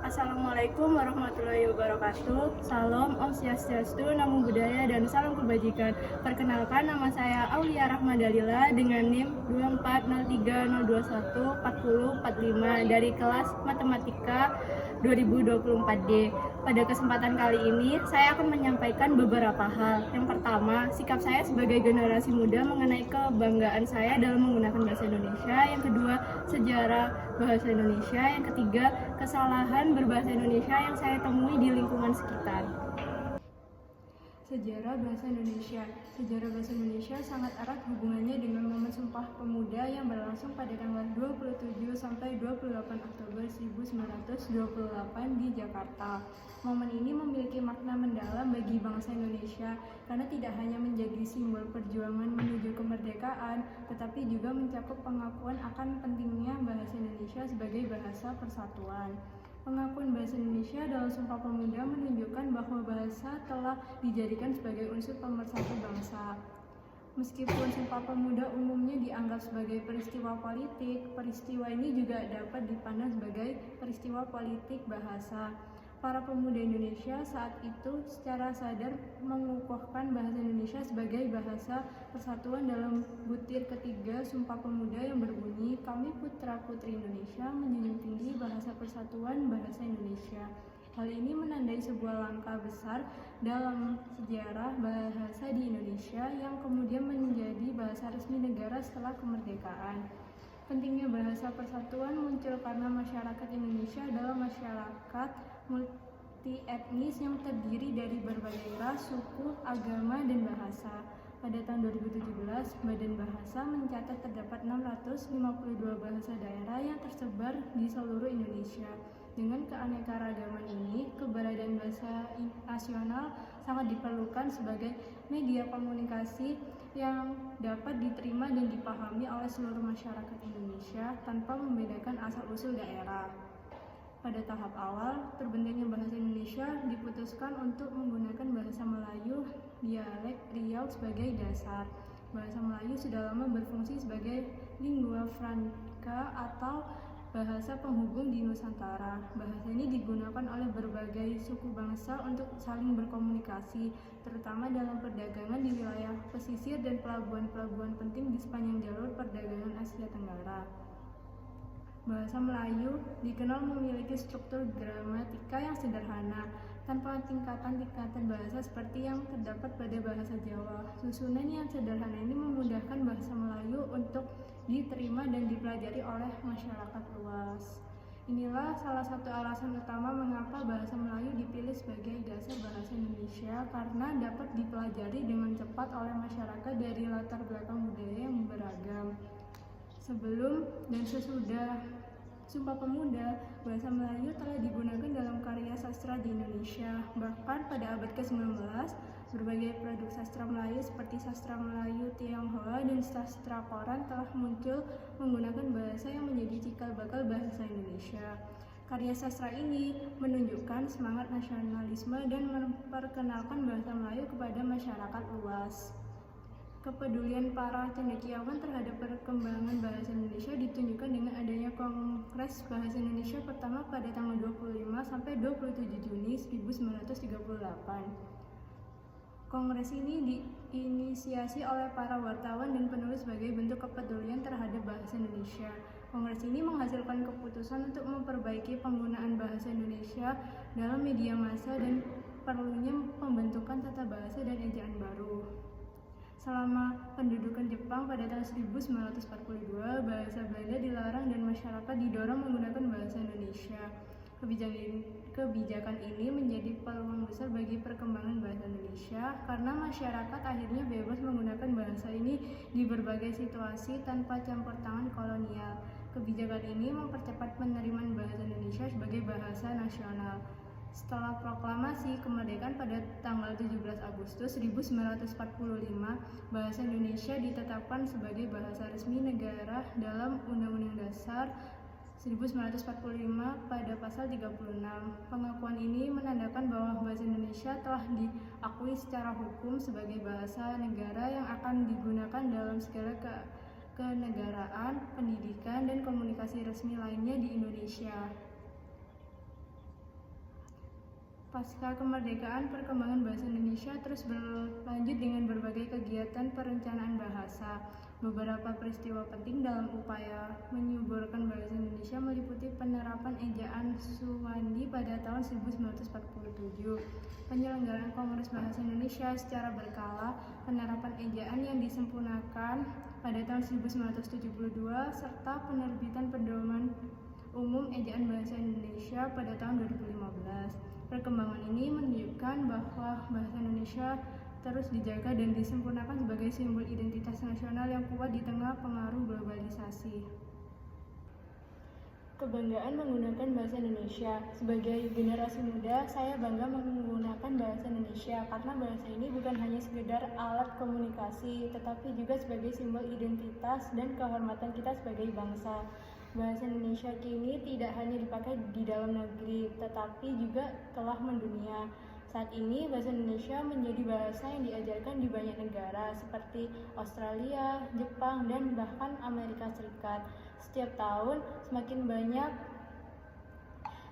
Assalamualaikum warahmatullahi wabarakatuh. Salam, Om Swastiastu, Namo Buddhaya, dan salam kebajikan. Perkenalkan, nama saya Aulia Rahmadalila dengan NIM 240302140405 dari kelas Matematika 2024D. Pada kesempatan kali ini, saya akan menyampaikan beberapa hal. Yang pertama, sikap saya sebagai generasi muda mengenai kebanggaan saya dalam menggunakan bahasa Indonesia. Yang kedua, sejarah bahasa Indonesia. Yang ketiga, kesalahan berbahasa Indonesia yang saya temui di lingkungan sekitar. Sejarah bahasa Indonesia. Sejarah bahasa Indonesia sangat erat hubungannya dengan Momen Sumpah Pemuda yang berlangsung pada tanggal 27 sampai 28 Oktober 1928 di Jakarta. Momen ini memiliki makna mendalam bagi bangsa Indonesia karena tidak hanya menjadi simbol perjuangan menuju kemerdekaan, tetapi juga mencakup pengakuan akan pentingnya bahasa Indonesia sebagai bahasa persatuan. Pengakuan bahasa Indonesia dalam Sumpah Pemuda menunjukkan bahwa bahasa telah dijadikan sebagai unsur pemersatu bangsa. Meskipun Sumpah Pemuda umumnya dianggap sebagai peristiwa politik, peristiwa ini juga dapat dipandang sebagai peristiwa politik bahasa. Para pemuda Indonesia saat itu secara sadar mengukuhkan bahasa Indonesia sebagai bahasa persatuan dalam butir ketiga Sumpah Pemuda yang berbunyi, "Kami putra-putri Indonesia menjunjung tinggi bahasa persatuan bahasa Indonesia." Hal ini menandai sebuah langkah besar dalam sejarah bahasa di Indonesia yang kemudian menjadi bahasa resmi negara setelah kemerdekaan. Pentingnya bahasa persatuan muncul karena masyarakat Indonesia adalah masyarakat multi etnis yang terdiri dari berbagai ras, suku, agama, dan bahasa. Pada tahun 2017, Badan Bahasa mencatat terdapat 652 bahasa daerah yang tersebar di seluruh Indonesia. Dengan keanekaragaman ini, keberadaan bahasa nasional sangat diperlukan sebagai media komunikasi yang dapat diterima dan dipahami oleh seluruh masyarakat Indonesia tanpa membedakan asal-usul daerah. Pada tahap awal, terbentuknya bahasa Indonesia diputuskan untuk menggunakan bahasa Melayu dialek Riau sebagai dasar. Bahasa Melayu sudah lama berfungsi sebagai lingua franca atau bahasa penghubung di Nusantara. Bahasa ini digunakan oleh berbagai suku bangsa untuk saling berkomunikasi, terutama dalam perdagangan di wilayah pesisir dan pelabuhan-pelabuhan penting di sepanjang jalur perdagangan Asia Tenggara. Bahasa Melayu dikenal memiliki struktur gramatika yang sederhana, tanpa tingkatan-tingkatan bahasa seperti yang terdapat pada bahasa Jawa. Susunan yang sederhana ini memudahkan bahasa Melayu untuk diterima dan dipelajari oleh masyarakat luas. Inilah salah satu alasan utama mengapa bahasa Melayu dipilih sebagai dasar bahasa Indonesia, karena dapat dipelajari dengan cepat oleh masyarakat dari latar belakang budaya yang beragam. Sebelum dan sesudah Sumpah Pemuda, bahasa Melayu telah digunakan dalam karya sastra di Indonesia. Bahkan pada abad ke-19, berbagai produk sastra Melayu seperti sastra Melayu Tionghoa dan sastra koran telah muncul menggunakan bahasa yang menjadi cikal bakal bahasa Indonesia. Karya sastra ini menunjukkan semangat nasionalisme dan memperkenalkan bahasa Melayu kepada masyarakat luas. Kepedulian para cendekiawan terhadap perkembangan bahasa Indonesia ditunjukkan dengan adanya Kongres Bahasa Indonesia pertama pada tanggal 25 sampai 27 Juni 1938. Kongres ini diinisiasi oleh para wartawan dan penulis sebagai bentuk kepedulian terhadap bahasa Indonesia. Kongres ini menghasilkan keputusan untuk memperbaiki penggunaan bahasa Indonesia dalam media massa dan perlunya pembentukan tata bahasa dan ejaan baru. Selama pendudukan Jepang pada tahun 1942, bahasa Belanda dilarang dan masyarakat didorong menggunakan bahasa Indonesia. Kebijakan ini menjadi peluang besar bagi perkembangan bahasa Indonesia karena masyarakat akhirnya bebas menggunakan bahasa ini di berbagai situasi tanpa campur tangan kolonial. Kebijakan ini mempercepat penerimaan bahasa Indonesia sebagai bahasa nasional. Setelah proklamasi kemerdekaan pada tanggal 17 Agustus 1945, bahasa Indonesia ditetapkan sebagai bahasa resmi negara dalam Undang-Undang Dasar 1945 pada pasal 36. Pengakuan ini menandakan bahwa bahasa Indonesia telah diakui secara hukum sebagai bahasa negara yang akan digunakan dalam segala kenegaraan, pendidikan, dan komunikasi resmi lainnya di Indonesia. Pasca kemerdekaan, perkembangan bahasa Indonesia terus berlanjut dengan berbagai kegiatan perencanaan bahasa. Beberapa peristiwa penting dalam upaya menyuburkan bahasa Indonesia meliputi penerapan ejaan Suwandi pada tahun 1947, penyelenggaraan Kongres Bahasa Indonesia secara berkala, penerapan ejaan yang disempurnakan pada tahun 1972, serta penerbitan pedoman umum ejaan bahasa Indonesia pada tahun 2015. Perkembangan ini menunjukkan bahwa bahasa Indonesia terus dijaga dan disempurnakan sebagai simbol identitas nasional yang kuat di tengah pengaruh globalisasi. Kebanggaan menggunakan bahasa Indonesia. Sebagai generasi muda, saya bangga menggunakan bahasa Indonesia karena bahasa ini bukan hanya sekedar alat komunikasi, tetapi juga sebagai simbol identitas dan kehormatan kita sebagai bangsa. Bahasa Indonesia kini tidak hanya dipakai di dalam negeri, tetapi juga telah mendunia. Saat ini, bahasa Indonesia menjadi bahasa yang diajarkan di banyak negara seperti Australia, Jepang, dan bahkan Amerika Serikat. Setiap tahun, semakin banyak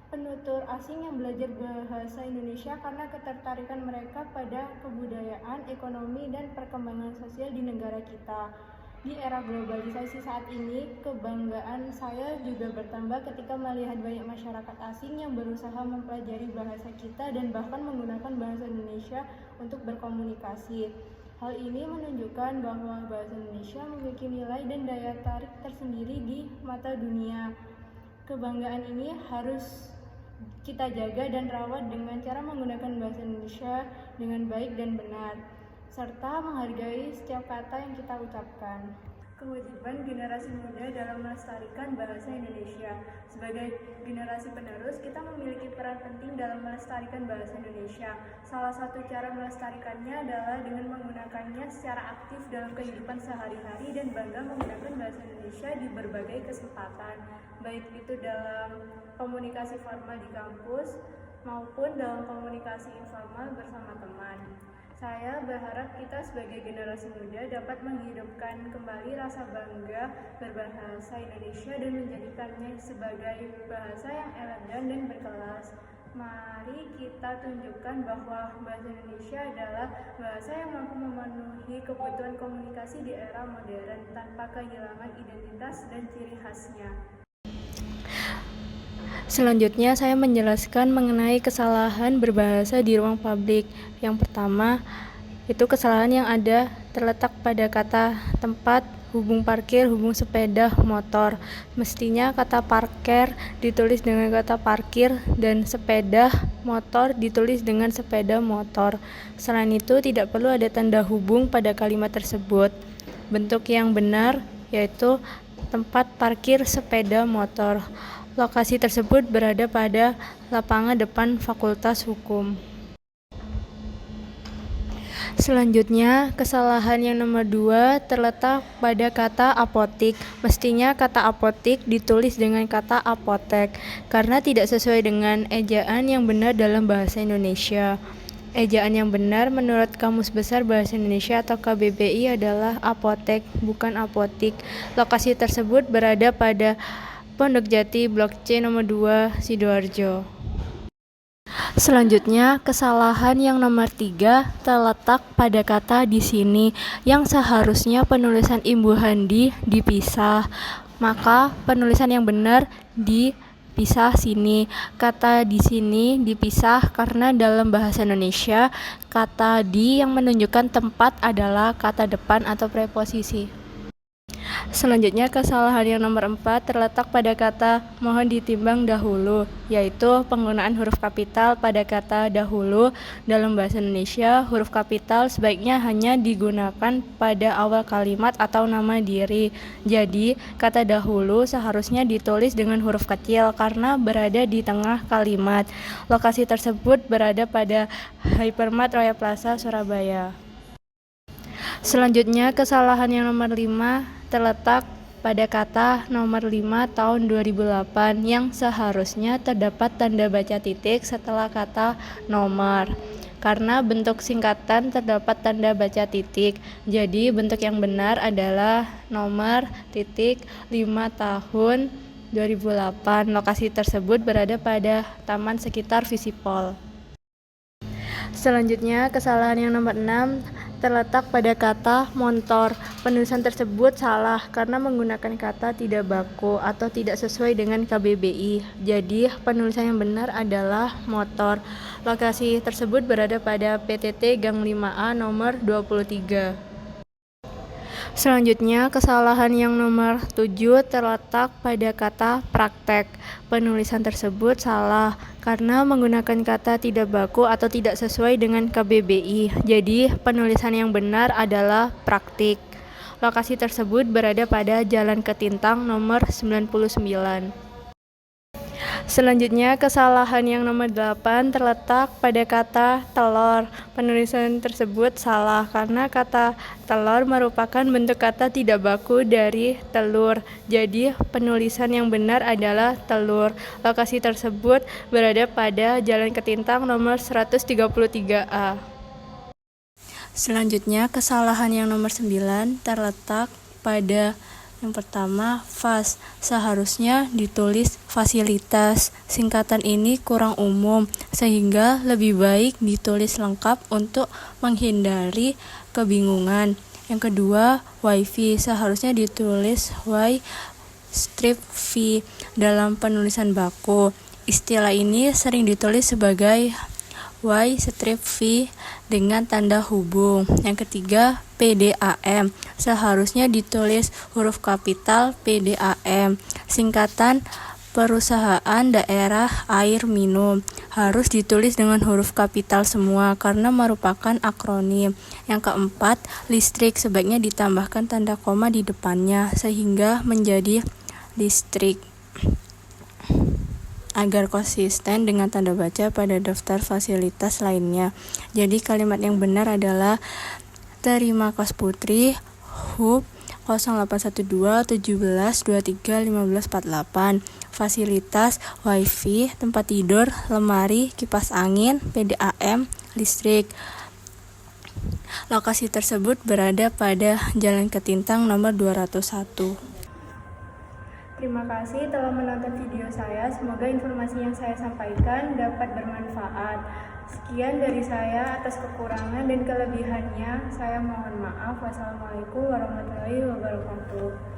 penutur asing yang belajar bahasa Indonesia karena ketertarikan mereka pada kebudayaan, ekonomi, dan perkembangan sosial di negara kita. Di era globalisasi saat ini, kebanggaan saya juga bertambah ketika melihat banyak masyarakat asing yang berusaha mempelajari bahasa kita dan bahkan menggunakan bahasa Indonesia untuk berkomunikasi. Hal ini menunjukkan bahwa bahasa Indonesia memiliki nilai dan daya tarik tersendiri di mata dunia. Kebanggaan ini harus kita jaga dan rawat dengan cara menggunakan bahasa Indonesia dengan baik dan benar, serta menghargai setiap kata yang kita ucapkan. Kewajiban generasi muda dalam melestarikan bahasa Indonesia. Sebagai generasi penerus, kita memiliki peran penting dalam melestarikan bahasa Indonesia. Salah satu cara melestarikannya adalah dengan menggunakannya secara aktif dalam kehidupan sehari-hari dan bangga menggunakan bahasa Indonesia di berbagai kesempatan, baik itu dalam komunikasi formal di kampus maupun dalam komunikasi informal bersama teman. Saya berharap kita sebagai generasi muda dapat menghidupkan kembali rasa bangga berbahasa Indonesia dan menjadikannya sebagai bahasa yang elegan dan berkelas. Mari kita tunjukkan bahwa bahasa Indonesia adalah bahasa yang mampu memenuhi kebutuhan komunikasi di era modern tanpa kehilangan identitas dan ciri khasnya. Selanjutnya, saya menjelaskan mengenai kesalahan berbahasa di ruang publik. Yang pertama, itu kesalahan yang ada terletak pada kata tempat, hubung parkir, hubung sepeda, motor. Mestinya kata parkir ditulis dengan kata parkir dan sepeda motor ditulis dengan sepeda motor. Selain itu, tidak perlu ada tanda hubung pada kalimat tersebut. Bentuk yang benar yaitu tempat parkir sepeda motor. Lokasi tersebut berada pada lapangan depan Fakultas Hukum. Selanjutnya, kesalahan yang nomor 2 terletak pada kata apotik. Mestinya kata apotik ditulis dengan kata apotek, karena tidak sesuai dengan ejaan yang benar dalam bahasa Indonesia. Ejaan yang benar menurut Kamus Besar Bahasa Indonesia atau KBBI adalah apotek, bukan apotik. Lokasi tersebut berada pada Pondok Jati, Blok C nomor 2, Sidoarjo. Selanjutnya, kesalahan yang nomor 3 terletak pada kata di sini, yang seharusnya penulisan imbuhan dipisah. Maka penulisan yang benar dipisah sini. Kata di sini dipisah karena dalam bahasa Indonesia, kata di yang menunjukkan tempat adalah kata depan atau preposisi. Selanjutnya, kesalahan yang nomor 4 terletak pada kata mohon ditimbang dahulu, yaitu penggunaan huruf kapital pada kata dahulu. Dalam bahasa Indonesia, huruf kapital sebaiknya hanya digunakan pada awal kalimat atau nama diri. Jadi, kata dahulu seharusnya ditulis dengan huruf kecil karena berada di tengah kalimat. Lokasi tersebut berada pada Hypermart Royal Plaza, Surabaya. Selanjutnya, kesalahan yang nomor 5 terletak pada kata nomor 5 tahun 2008 yang seharusnya terdapat tanda baca titik setelah kata nomor. Karena bentuk singkatan terdapat tanda baca titik, jadi bentuk yang benar adalah nomor titik 5 tahun 2008. Lokasi tersebut berada pada Taman Sekitar Visipol. Selanjutnya, kesalahan yang nomor 6 terletak pada kata motor. Penulisan tersebut salah karena menggunakan kata tidak baku atau tidak sesuai dengan KBBI. Jadi, penulisan yang benar adalah motor. Lokasi tersebut berada pada PTT Gang 5A nomor 23. Selanjutnya, kesalahan yang nomor 7 terletak pada kata praktek. Penulisan tersebut salah karena menggunakan kata tidak baku atau tidak sesuai dengan KBBI. Jadi, penulisan yang benar adalah praktik. Lokasi tersebut berada pada Jalan Ketintang nomor 99. Selanjutnya, kesalahan yang nomor 8 terletak pada kata telur. Penulisan tersebut salah karena kata telur merupakan bentuk kata tidak baku dari telur. Jadi, penulisan yang benar adalah telur. Lokasi tersebut berada pada Jalan Ketintang nomor 133A. Selanjutnya, kesalahan yang nomor 9 terletak pada yang pertama, FAS. Seharusnya ditulis fasilitas. Singkatan ini kurang umum, sehingga lebih baik ditulis lengkap untuk menghindari kebingungan. Yang kedua, WiFi. Seharusnya ditulis Y strip V dalam penulisan baku. Istilah ini sering ditulis sebagai Y strip V dengan tanda hubung. Yang ketiga, PDAM. Seharusnya ditulis huruf kapital PDAM. Singkatan Perusahaan Daerah Air Minum. Harus ditulis dengan huruf kapital semua karena merupakan akronim. Yang keempat, listrik. Sebaiknya ditambahkan tanda koma di depannya sehingga menjadi listrik, agar konsisten dengan tanda baca pada daftar fasilitas lainnya. Jadi kalimat yang benar adalah terima kos Putri hub 0812 17 23 15 48. Fasilitas WiFi, tempat tidur, lemari, kipas angin, PDAM, listrik. Lokasi tersebut berada pada Jalan Ketintang nomor 201. Terima kasih telah menonton video saya. Semoga informasi yang saya sampaikan dapat bermanfaat. Sekian dari saya. Atas kekurangan dan kelebihannya saya mohon maaf. Wassalamualaikum warahmatullahi wabarakatuh.